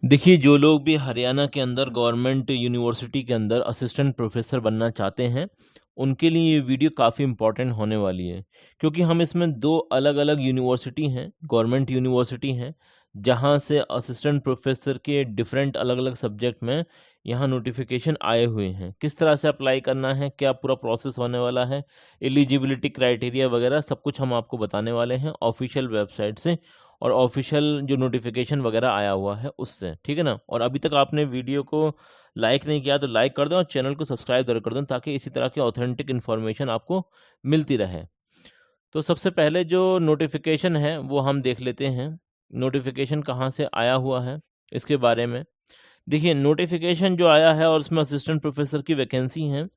देखिए, जो लोग भी हरियाणा के अंदर गवर्नमेंट यूनिवर्सिटी के अंदर असिस्टेंट प्रोफ़ेसर बनना चाहते हैं, उनके लिए ये वीडियो काफ़ी इम्पोर्टेंट होने वाली है। क्योंकि हम इसमें 2 अलग-अलग यूनिवर्सिटी हैं, गवर्नमेंट यूनिवर्सिटी हैं, जहाँ से असिस्टेंट प्रोफ़ेसर के डिफरेंट अलग-अलग सब्जेक्ट में यहाँ नोटिफ़िकेशन आए हुए हैं। किस तरह से अप्लाई करना है, क्या पूरा प्रोसेस होने वाला है, एलिजिबिलिटी क्राइटेरिया वगैरह सब कुछ हम आपको बताने वाले हैं ऑफ़िशियल वेबसाइट से और ऑफ़िशियल जो नोटिफ़िकेशन वगैरह आया हुआ है उससे, ठीक है ना? और अभी तक आपने वीडियो को लाइक नहीं किया तो लाइक कर दें और चैनल को सब्सक्राइब ज़रूर कर दें ताकि इसी तरह की ऑथेंटिक इन्फॉर्मेशन आपको मिलती रहे। तो सबसे पहले जो नोटिफ़िकेशन है वो हम देख लेते हैं। नोटिफ़िकेशन कहाँ से आया हुआ है इसके बारे में। देखिए नोटिफ़िकेशन जो आया है और उसमें असिस्टेंट प्रोफ़ेसर की वैकेंसी है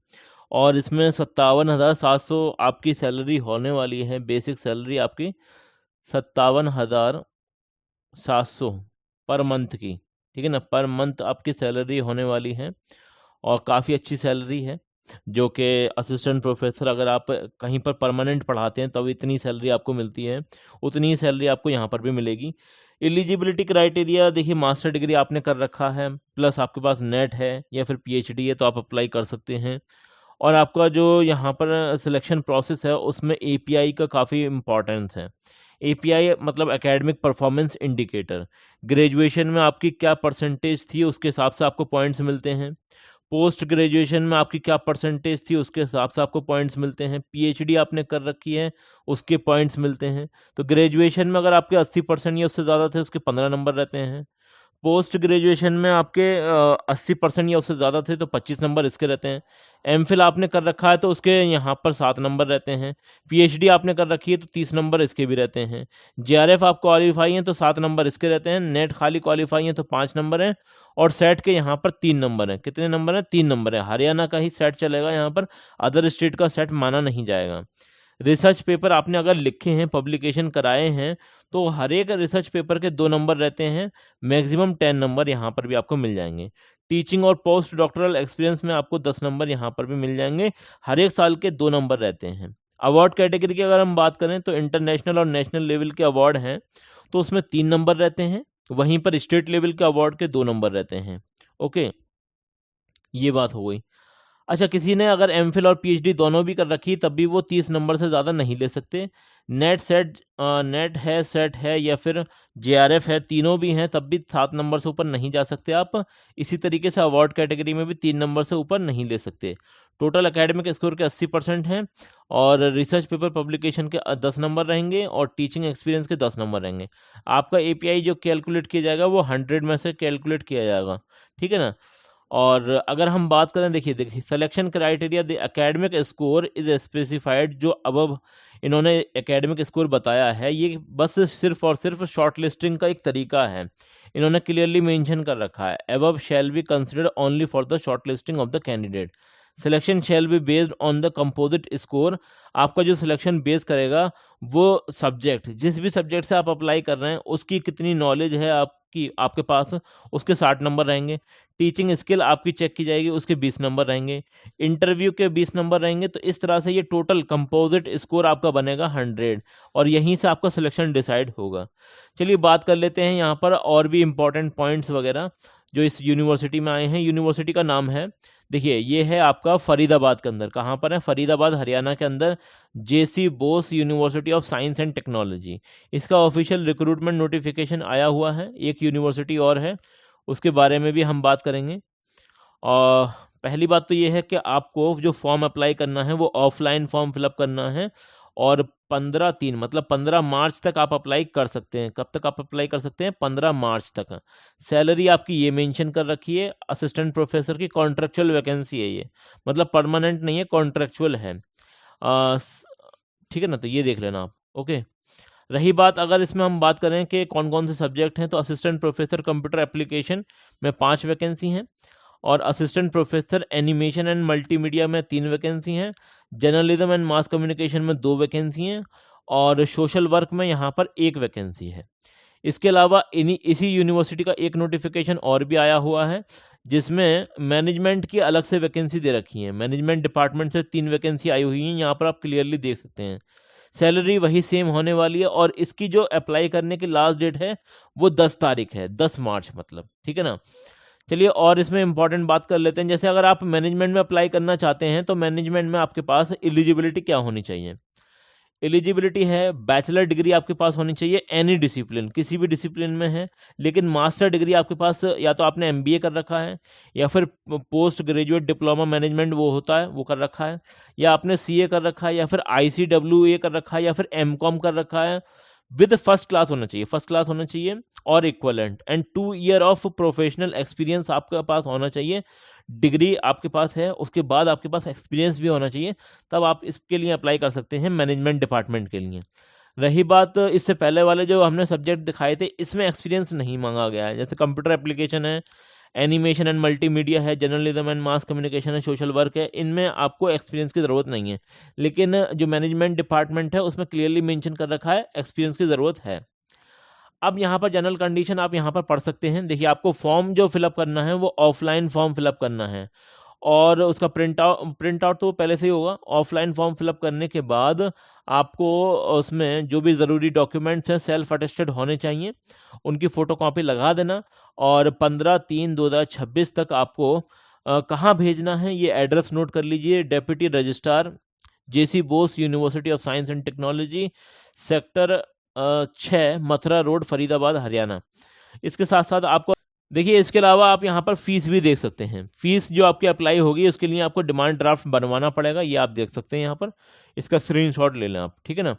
और इसमें 57,700 आपकी सैलरी होने वाली है। बेसिक सैलरी आपकी 57,700 पर मंथ की, ठीक है ना? पर मंथ आपकी सैलरी होने वाली है और काफ़ी अच्छी सैलरी है, जो कि असिस्टेंट प्रोफ़ेसर अगर आप कहीं पर परमानेंट पढ़ाते हैं, तब इतनी सैलरी आपको मिलती है, उतनी ही सैलरी आपको यहाँ पर भी मिलेगी। एलिजिबिलिटी क्राइटेरिया देखिए मास्टर डिग्री आपने कर रखा है, प्लस आपके पास नेट है या फिर पीएचडी है, तो आप अप्लाई कर सकते हैं। और आपका जो यहाँ पर सिलेक्शन प्रोसेस है, उसमें एपीआई का काफ़ी इम्पोर्टेंस है। एपीआई मतलब एकेडमिक परफॉर्मेंस इंडिकेटर। ग्रेजुएशन में आपकी क्या परसेंटेज थी, उसके हिसाब से आपको पॉइंट्स मिलते हैं। पोस्ट ग्रेजुएशन में आपकी क्या परसेंटेज थी, उसके हिसाब से आपको पॉइंट्स मिलते हैं। पीएचडी आपने कर रखी है, उसके पॉइंट्स मिलते हैं। तो ग्रेजुएशन में अगर आपके 80% या उससे ज़्यादा थे, उसके 15 नंबर रहते हैं। पोस्ट ग्रेजुएशन में आपके 80% या उससे ज़्यादा थे तो 25 नंबर इसके रहते हैं। एमफ़िल आपने कर रखा है तो उसके यहाँ पर 7 नंबर रहते हैं। पीएचडी आपने कर रखी है तो 30 नंबर इसके भी रहते हैं। जेआरएफ आप क्वालीफाई हैं तो 7 नंबर इसके रहते हैं। नेट खाली क्वालीफाई हैं तो 5 नंबर हैं और सेट के यहाँ पर 3 नंबर हैं। कितने नंबर हैं? 3 नंबर हैं। हरियाणा का ही सेट चलेगा यहाँ पर, अदर स्टेट का सेट माना नहीं जाएगा। रिसर्च पेपर आपने अगर लिखे हैं, पब्लिकेशन कराए हैं, तो हर एक रिसर्च पेपर के 2 नंबर रहते हैं, मैक्सिमम 10 नंबर यहाँ पर भी आपको मिल जाएँगे। टीचिंग और पोस्ट डॉक्टरल एक्सपीरियंस में आपको 10 नंबर यहाँ पर भी मिल जाएँगे, हर एक साल के 2 नंबर रहते हैं। अवार्ड कैटेगरी की अगर हम बात करें तो इंटरनेशनल और नेशनल लेवल के अवार्ड हैं, तो उसमें 3 नंबर रहते हैं, वहीं पर स्टेट लेवल के अवार्ड के 2 नंबर रहते हैं। ओके, ये बात हो गई। अच्छा, किसी ने अगर एमफ़िल और पीएचडी दोनों भी कर रखी है, तब भी वो 30 नंबर से ज़्यादा नहीं ले सकते। नेट है, सेट है या फिर जेआरएफ है, तीनों भी हैं, तब भी 7 नंबर से ऊपर नहीं जा सकते आप। इसी तरीके से अवार्ड कैटेगरी में भी 3 नंबर से ऊपर नहीं ले सकते। टोटल एकेडमिक स्कोर के 80% हैं और रिसर्च पेपर पब्लिकेशन के 10 नंबर रहेंगे और टीचिंग एक्सपीरियंस के 10 नंबर रहेंगे। आपका एपीआई जो कैलकुलेट किया जाएगा, वो 100 में से कैलकुलेट किया जाएगा, ठीक है ना? और अगर हम बात करें देखिए selection criteria the academic score is specified, जो अबव इन्होंने एकेडमिक स्कोर बताया है, ये बस सिर्फ और सिर्फ शॉर्ट लिस्टिंग का एक तरीका है। इन्होंने क्लियरली मेंशन कर रखा है, above shall be considered only for the short listing of the candidate. Selection shall be based on the composite score. आपका जो सिलेक्शन बेस करेगा वो सब्जेक्ट, जिस भी सब्जेक्ट से आप अप्लाई कर रहे हैं उसकी कितनी नॉलेज है आपकी आपके पास, उसके 60 नंबर रहेंगे। टीचिंग स्किल आपकी चेक की जाएगी, उसके 20 नंबर रहेंगे। इंटरव्यू के 20 नंबर रहेंगे। तो इस तरह से ये टोटल कंपोजिट स्कोर आपका बनेगा 100 और यहीं से आपका सिलेक्शन डिसाइड होगा। चलिए बात कर लेते हैं यहाँ पर और भी इम्पोर्टेंट पॉइंट्स वगैरह जो इस यूनिवर्सिटी में आए हैं। यूनिवर्सिटी का नाम है, देखिए ये है आपका फरीदाबाद के अंदर। कहाँ पर है? फरीदाबाद हरियाणा के अंदर, J C Bose university of science and technology. इसका ऑफिशियल रिक्रूटमेंट नोटिफिकेशन आया हुआ है। एक यूनिवर्सिटी और है, उसके बारे में भी हम बात करेंगे। और पहली बात तो ये है कि आपको जो फॉर्म अप्लाई करना है वो ऑफलाइन फॉर्म फिलअप करना है और 15/3 मतलब 15 मार्च तक आप अप्लाई कर सकते हैं। कब तक आप अप्लाई कर सकते हैं? 15 मार्च तक। सैलरी आपकी ये मेंशन कर रखी है, असिस्टेंट प्रोफेसर की कॉन्ट्रेक्चुअल वैकेंसी है ये, मतलब परमानेंट नहीं है, कॉन्ट्रेक्चुअल है। ठीक है ना? तो ये देख लेना आप। ओके, रही बात अगर इसमें हम बात करें कि कौन-कौन से सब्जेक्ट हैं, तो असिस्टेंट प्रोफेसर कंप्यूटर एप्लीकेशन में 5 वैकेंसी हैं और assistant professor animation and multimedia में 3 वैकेंसी हैं। जर्नलिज्म एंड मास कम्युनिकेशन में 2 वैकेंसी हैं और सोशल वर्क में यहाँ पर 1 वैकेंसी है। इसके अलावा इसी यूनिवर्सिटी का एक नोटिफिकेशन और भी आया हुआ है, जिसमें मैनेजमेंट की अलग से वैकेंसी दे रखी है। मैनेजमेंट डिपार्टमेंट से 3 वैकेंसी आई हुई हैं, यहाँ पर आप क्लियरली देख सकते हैं। सैलरी वही सेम होने वाली है, और इसकी जो अप्लाई करने की लास्ट डेट है वो 10 तारीख है, 10 मार्च मतलब, ठीक है ना। चलिए और इसमें इंपॉर्टेंट बात कर लेते हैं, जैसे अगर आप मैनेजमेंट में अप्लाई करना चाहते हैं तो मैनेजमेंट में आपके पास एलिजिबिलिटी क्या होनी चाहिए। एलिजिबिलिटी है, बैचलर डिग्री आपके पास होनी चाहिए एनी डिसिप्लिन, किसी भी डिसिप्लिन में है, लेकिन मास्टर डिग्री आपके पास या तो आपने एमबीए कर रखा है, या फिर पोस्ट ग्रेजुएट डिप्लोमा मैनेजमेंट वो होता है वो कर रखा है, या आपने सीए कर रखा है, या फिर आईसीडब्ल्यूए कर रखा है, या फिर एमकॉम कर रखा है। विद फर्स्ट क्लास होना चाहिए, फर्स्ट क्लास होना चाहिए और equivalent, and 2 year of professional experience आपके पास होना चाहिए। डिग्री आपके पास है, उसके बाद आपके पास एक्सपीरियंस भी होना चाहिए, तब आप इसके लिए अप्लाई कर सकते हैं मैनेजमेंट डिपार्टमेंट के लिए। रही बात इससे पहले वाले जो हमने सब्जेक्ट दिखाए थे, इसमें एक्सपीरियंस नहीं मांगा गया है, जैसे कंप्यूटर एप्लीकेशन है, एनिमेशन एंड मल्टीमीडिया है, जर्नलिज्म एंड मास कम्युनिकेशन है, सोशल वर्क है, इनमें आपको एक्सपीरियंस की ज़रूरत नहीं है। लेकिन जो मैनेजमेंट डिपार्टमेंट है उसमें क्लियरली मेंशन कर रखा है एक्सपीरियंस की ज़रूरत है। अब यहाँ पर जनरल कंडीशन आप यहाँ पर पढ़ सकते हैं। देखिए, आपको फॉर्म जो फिलअप करना है वो ऑफलाइन फॉर्म फिलअप करना है, और उसका प्रिंट आउट तो पहले से ही होगा। ऑफलाइन फॉर्म फिलअप करने के बाद आपको उसमें जो भी ज़रूरी डॉक्यूमेंट्स हैं सेल्फ अटेस्टेड होने चाहिए, उनकी फ़ोटोकॉपी लगा देना, और 15/3/2026 तक आपको कहाँ भेजना है ये एड्रेस नोट कर लीजिए। Deputy registrar, JC Bose university of science and technology, sector 6, Mathura road, Faridabad, Haryana. इसके साथ साथ आपको देखिए, इसके अलावा आप यहाँ पर फीस भी देख सकते हैं। फीस जो आपकी अप्लाई होगी उसके लिए आपको डिमांड ड्राफ्ट बनवाना पड़ेगा, ये आप देख सकते हैं यहाँ पर, इसका स्क्रीनशॉट ले लें आप, ठीक है ना।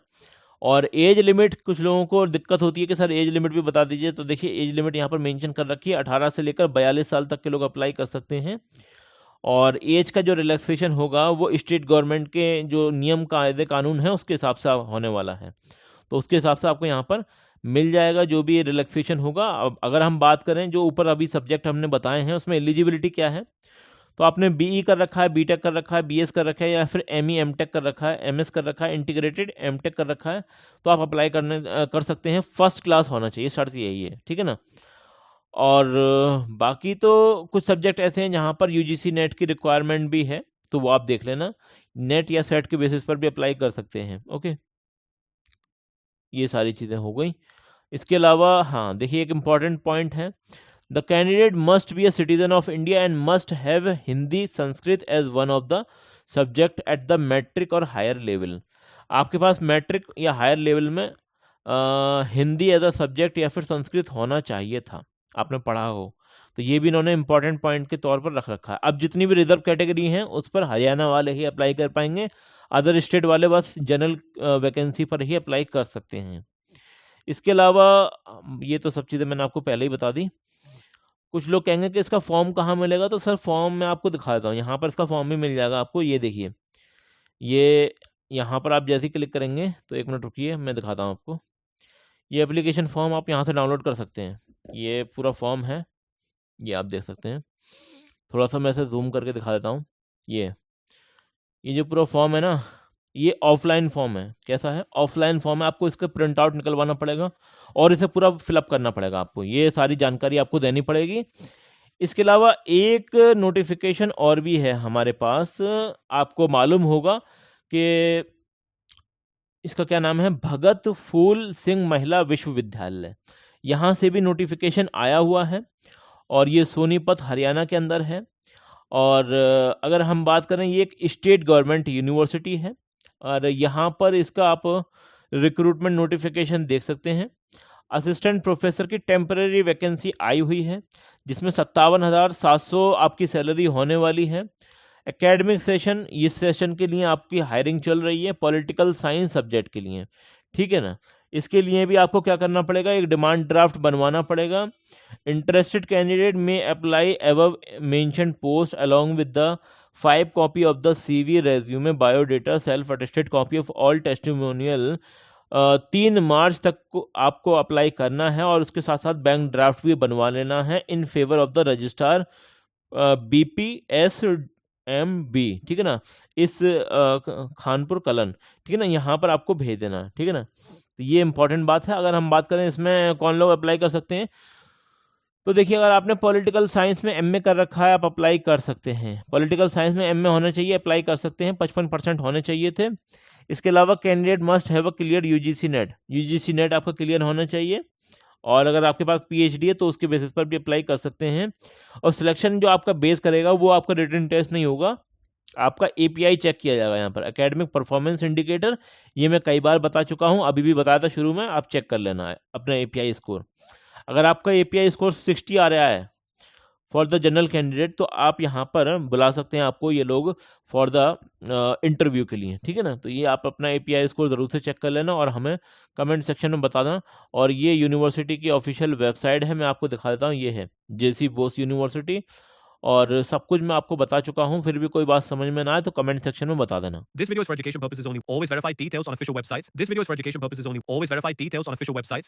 और एज लिमिट, कुछ लोगों को दिक्कत होती है कि सर एज लिमिट भी बता दीजिए, तो देखिए एज लिमिट यहाँ पर मेंशन कर रखी है, 18 से लेकर 42 साल तक के लोग अप्लाई कर सकते हैं। और एज का जो रिलैक्सेशन होगा वो स्टेट गवर्नमेंट के जो नियम कायदे कानून है उसके हिसाब से होने वाला है, तो उसके हिसाब से आपको यहाँ पर मिल जाएगा जो भी रिलैक्सेशन होगा। अब अगर हम बात करें जो ऊपर अभी सब्जेक्ट हमने बताए हैं उसमें एलिजिबिलिटी क्या है, तो आपने बीई कर रखा है, बीटेक कर रखा है, बीएस कर रखा है, या फिर एमई एमटेक कर रखा है, एमएस कर रखा है, इंटीग्रेटेड एमटेक कर रखा है, तो आप अप्लाई कर सकते हैं। फर्स्ट क्लास होना चाहिए, शर्त यही है, ठीक है ना। और बाकी तो कुछ सब्जेक्ट ऐसे हैं जहाँ पर यूजीसी नेट की रिक्वायरमेंट भी है, तो वो आप देख लेना, नेट या सेट के बेसिस पर भी अप्लाई कर सकते हैं। ओके, ये सारी चीज़ें हो गई। इसके अलावा हाँ देखिए, एक इम्पॉर्टेंट पॉइंट है, the candidate must be a citizen of India and must have Hindi Sanskrit as one of the subject at the matric और हायर लेवल। आपके पास मैट्रिक या हायर लेवल में हिंदी एज अ सब्जेक्ट या फिर संस्कृत होना चाहिए था, आपने पढ़ा हो, तो ये भी इन्होंने इंपॉर्टेंट पॉइंट के तौर पर रख रखा है। अब जितनी भी रिजर्व कैटेगरी हैं उस पर हरियाणा वाले ही अप्लाई कर पाएंगे, अदर स्टेट वाले बस जनरल वैकेंसी पर ही अप्लाई कर सकते हैं। इसके अलावा ये तो सब चीज़ें मैंने आपको पहले ही बता दी। कुछ लोग कहेंगे कि इसका फॉर्म कहाँ मिलेगा, तो सर फॉर्म मैं आपको दिखा देता हूँ, यहाँ पर इसका फॉर्म भी मिल जाएगा आपको। ये देखिए, ये यहाँ पर आप जैसे ही क्लिक करेंगे, तो एक मिनट रुकिए मैं दिखाता हूँ आपको। ये एप्लीकेशन फॉर्म आप यहाँ से डाउनलोड कर सकते हैं, ये पूरा फॉर्म है, ये आप देख सकते हैं। थोड़ा सा मैं इसे जूम करके दिखा देता हूँ। ये जो पूरा फॉर्म है ना, ये ऑफलाइन फॉर्म है। कैसा है? ऑफलाइन फॉर्म है, आपको इसका प्रिंट आउट निकलवाना पड़ेगा और इसे पूरा फिलअप करना पड़ेगा आपको, ये सारी जानकारी आपको देनी पड़ेगी। इसके अलावा एक नोटिफिकेशन और भी है हमारे पास, आपको मालूम होगा कि इसका क्या नाम है, भगत फूल सिंह महिला विश्वविद्यालय, यहाँ से भी नोटिफिकेशन आया हुआ है, और ये सोनीपत हरियाणा के अंदर है। और अगर हम बात करें, ये एक स्टेट गवर्नमेंट यूनिवर्सिटी है, और यहाँ पर इसका आप रिक्रूटमेंट नोटिफिकेशन देख सकते हैं। असिस्टेंट प्रोफेसर की टेम्पररी वैकेंसी आई हुई है, जिसमें 57,700 आपकी सैलरी होने वाली है। एकेडमिक सेशन, इस सेशन के लिए आपकी हायरिंग चल रही है पॉलिटिकल साइंस सब्जेक्ट के लिए, ठीक है ना। इसके लिए भी आपको क्या करना पड़ेगा, एक डिमांड ड्राफ्ट बनवाना पड़ेगा। इंटरेस्टेड कैंडिडेट में apply above mentioned post along with the 5 copy of the CV, resume, biodata, self attested copy of all testimonial. 3 मार्च तक को आपको अप्लाई करना है, और उसके साथ साथ बैंक ड्राफ्ट भी बनवा लेना है in favour of the registrar BPSMB, ठीक है ना, इस खानपुर कलन, ठीक है ना, यहाँ पर आपको भेज देना, ठीक है ना। तो ये इंपॉर्टेंट बात है। अगर हम बात करें इसमें कौन लोग अप्लाई कर सकते हैं, तो देखिए, अगर आपने पॉलिटिकल साइंस में MA कर रखा है आप अप्लाई कर सकते हैं। पॉलिटिकल साइंस में MA होना चाहिए, अप्लाई कर सकते हैं। 55% होने चाहिए थे। इसके अलावा candidate must have a clear UGC net, UGC net आपका क्लियर होना चाहिए, और अगर आपके पास पीएचडी है तो उसके बेसिस पर भी अप्लाई कर सकते हैं। और सिलेक्शन जो आपका बेस करेगा वो आपका रिटन टेस्ट नहीं होगा, आपका एपीआई चेक किया जाएगा यहाँ पर, एकेडमिक परफॉर्मेंस इंडिकेटर। ये मैं कई बार बता चुका हूँ, अभी भी बताया था शुरू में, आप चेक कर लेना है अपना एपीआई स्कोर। अगर आपका एपीआई स्कोर 60 आ रहा है फॉर द जनरल कैंडिडेट, तो आप यहाँ पर बुला सकते हैं आपको ये लोग फॉर द इंटरव्यू के लिए, ठीक है ना। तो ये आप अपना एपीआई स्कोर ज़रूर से चेक कर लेना और हमें कमेंट सेक्शन में बता देना। और ये यूनिवर्सिटी की ऑफिशियल वेबसाइट है, मैं आपको दिखा देता हूँ, ये है जेसी बोस यूनिवर्सिटी, और सब कुछ मैं आपको बता चुका हूँ। फिर भी कोई बात समझ में ना आए तो कमेंट सेक्शन में बता देना। This video is for education purposes only. Always verify details on official websites. This video is for education purposes only. Always verify details on official websites.